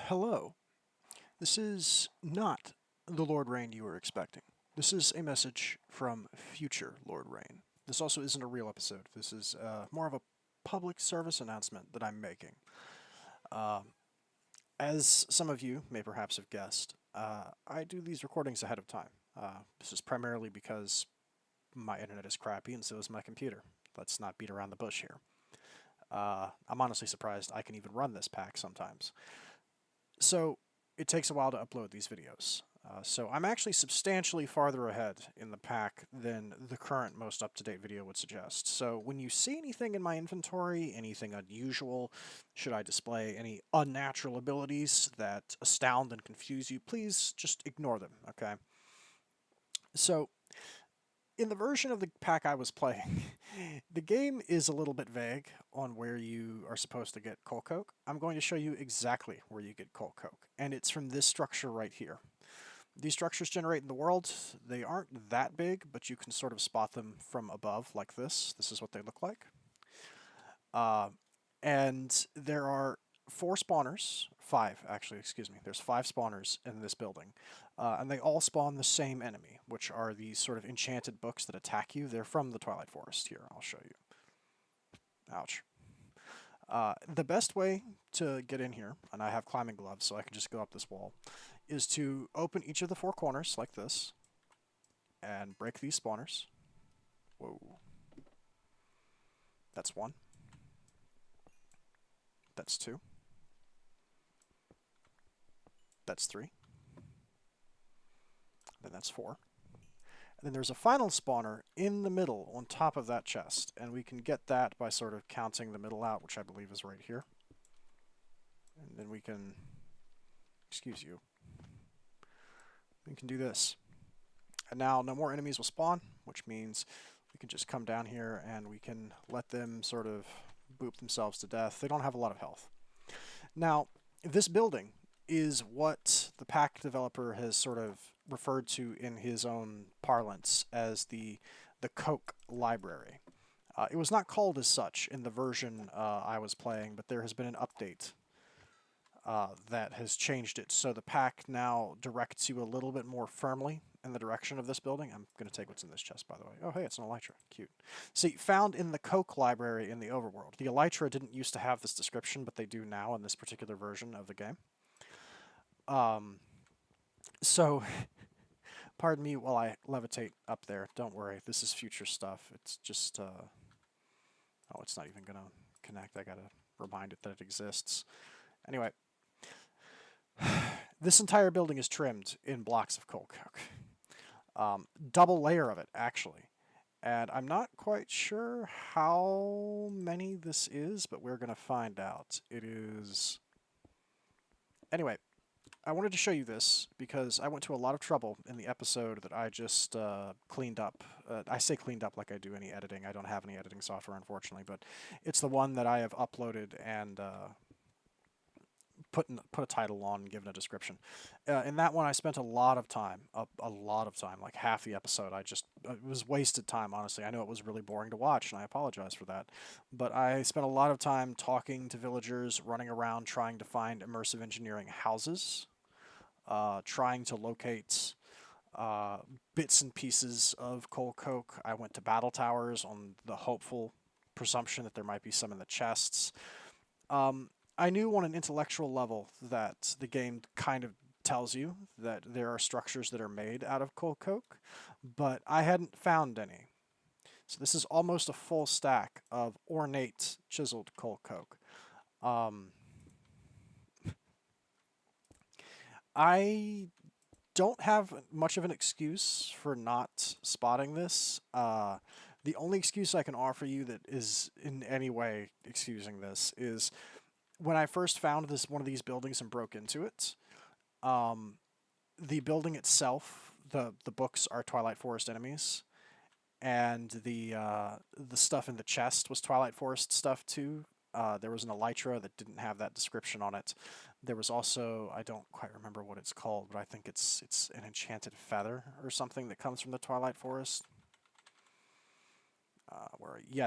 Hello. This is not the Lord Rain you were expecting. This is a message from future Lord Rain. This also isn't a real episode. This is more of a public service announcement that I'm making. Uh, as some of you may perhaps have guessed, I do these recordings ahead of time. This is primarily because my internet is crappy and so is my computer. Let's not beat around the bush here. I'm honestly surprised I can even run this pack sometimes. So it takes a while to upload these videos. So I'm actually substantially farther ahead in the pack than the current most up-to-date video would suggest. So when you see anything in my inventory, anything unusual, should I display any unnatural abilities that astound and confuse you, please just ignore them, okay? So in the version of the pack I was playing, the game is a little bit vague on where you are supposed to get Koch. I'm going to show you exactly where you get Koch, and it's from this structure right here. These structures generate in the world. They aren't that big, but you can sort of spot them from above like this. This is what they look like. And there are five actually, excuse me. There's five spawners in this building, and they all spawn the same enemy, which are these sort of enchanted books that attack you. They're from the Twilight Forest. Here, I'll show you. Ouch. The best way to get in here, and I have climbing gloves so I can just go up this wall, is to open each of the four corners like this, and break these spawners. Whoa. That's one. That's two. That's three. Then that's four. And then there's a final spawner in the middle on top of that chest, and we can get that by sort of counting the middle out, which I believe is right here. And then we can, excuse you, we can do this. And now no more enemies will spawn, which means we can just come down here and we can let them sort of boop themselves to death. They don't have a lot of health. Now, this building is what the pack developer has sort of referred to in his own parlance as the Koch library. It was not called as such in the version I was playing, but there has been an update that has changed it. So the pack now directs you a little bit more firmly in the direction of this building. I'm going to take what's in this chest, by the way. Oh, hey, it's an elytra. Cute. See, found in the Koch library in the overworld. The elytra didn't used to have this description, but they do now in this particular version of the game. So, pardon me while I levitate up there. Don't worry, this is future stuff. It's just, oh, it's not even going to connect. I got to remind it that it exists. Anyway, this entire building is trimmed in blocks of Koch. Double layer of it, actually. And I'm not quite sure how many this is, but we're going to find out. It is... Anyway, I wanted to show you this because I went to a lot of trouble in the episode that I just cleaned up. I say cleaned up like I do any editing. I don't have any editing software, unfortunately, but it's the one that I have uploaded and put a title on and given a description. In that one, I spent a lot of time, like half the episode. It was wasted time, honestly. I know it was really boring to watch, and I apologize for that. But I spent a lot of time talking to villagers, running around trying to find immersive engineering houses, trying to locate bits and pieces of Koch. I went to battle towers on the hopeful presumption that there might be some in the chests. I knew on an intellectual level that the game kind of tells you that there are structures that are made out of Koch, but I hadn't found any. So this is almost a full stack of ornate chiseled Koch. I don't have much of an excuse for not spotting this. The only excuse I can offer you that is in any way excusing this is when I first found one of these buildings and broke into it, the building itself, the books are Twilight Forest enemies, and the stuff in the chest was Twilight Forest stuff too. There was an elytra that didn't have that description on it. There was also, I don't quite remember what it's called, but I think it's an enchanted feather or something that comes from the Twilight Forest.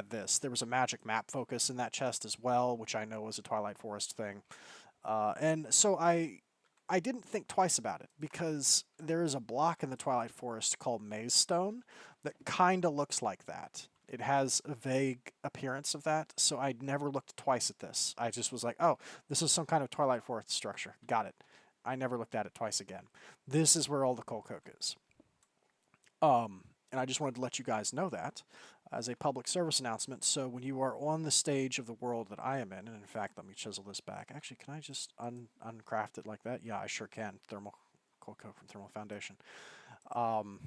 This. There was a magic map focus in that chest as well, which I know was a Twilight Forest thing. And so I didn't think twice about it because there is a block in the Twilight Forest called Maze Stone that kind of looks like that. It has a vague appearance of that, so I never looked twice at this. I just was like, oh, this is some kind of Twilight Forest structure. Got it. I never looked at it twice again. This is where all the Koch is. And I just wanted to let you guys know that as a public service announcement. So when you are on the stage of the world that I am in, and in fact, let me chisel this back. Actually, can I just uncraft it like that? Yeah, I sure can. Thermal Cold Coke from Thermal Foundation. Um,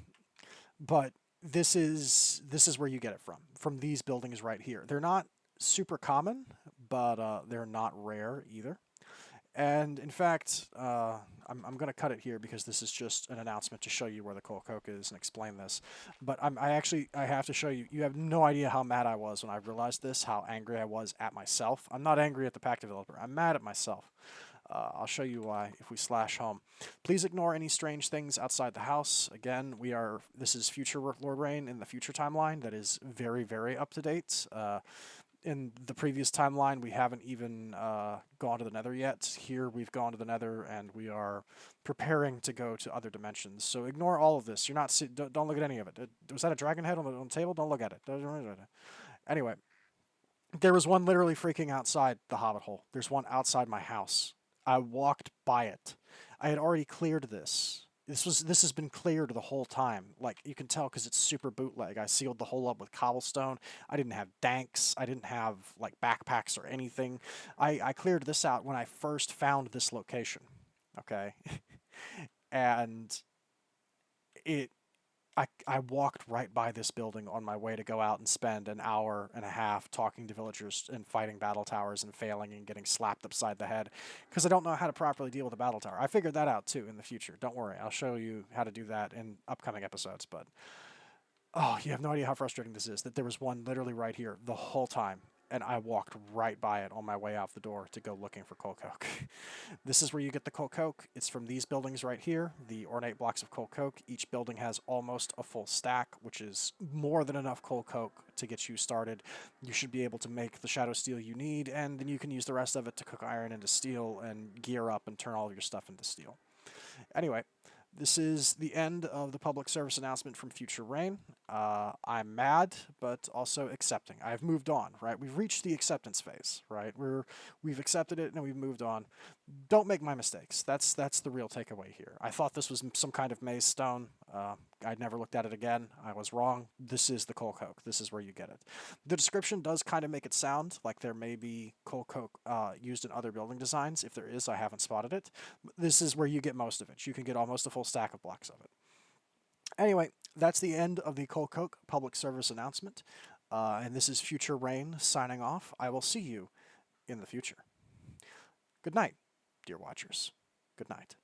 but this is where you get it from these buildings right here. They're not super common, but they're not rare either. And in fact, I'm going to cut it here because this is just an announcement to show you where the Coal Coke is and explain this. But I have to show you. You have no idea how mad I was when I realized this, how angry I was at myself. I'm not angry at the pack developer. I'm mad at myself. I'll show you why if we slash home. Please ignore any strange things outside the house. Again, this is future Lord Rain in the future timeline that is very, very up to date. In the previous timeline, we haven't even gone to the Nether yet. Here, we've gone to the Nether, and we are preparing to go to other dimensions. So ignore all of this. You're not. Don't look at any of it. Was that a dragon head on the table? Don't look at it. Anyway, there was one literally freaking outside the hobbit hole. There's one outside my house. I walked by it. I had already cleared this. This has been cleared the whole time. Like you can tell because it's super bootleg. I sealed the hole up with cobblestone. I didn't have danks. I didn't have like backpacks or anything. I cleared this out when I first found this location. Okay, and it I walked right by this building on my way to go out and spend an hour and a half talking to villagers and fighting battle towers and failing and getting slapped upside the head because I don't know how to properly deal with a battle tower. I figured that out too in the future. Don't worry, I'll show you how to do that in upcoming episodes. But oh, you have no idea how frustrating this is that there was one literally right here the whole time. And I walked right by it on my way out the door to go looking for coal coke. This is where you get the coal coke. It's from these buildings right here, the ornate blocks of coal coke. Each building has almost a full stack, which is more than enough coal coke to get you started. You should be able to make the shadow steel you need, and then you can use the rest of it to cook iron into steel and gear up and turn all of your stuff into steel. Anyway, this is the end of the public service announcement from Future Rain. I'm mad, but also accepting. I've moved on, right? We've reached the acceptance phase, right? We've accepted it and we've moved on. Don't make my mistakes. That's the real takeaway here. I thought this was some kind of maze stone. I'd never looked at it again. I was wrong. This is the coal coke. This is where you get it. The description does kind of make it sound like there may be coal coke used in other building designs. If there is, I haven't spotted it. This is where you get most of it. You can get almost a full stack of blocks of it. Anyway, that's the end of the Coal Coke public service announcement. And this is Future Rain signing off. I will see you in the future. Good night, dear watchers. Good night.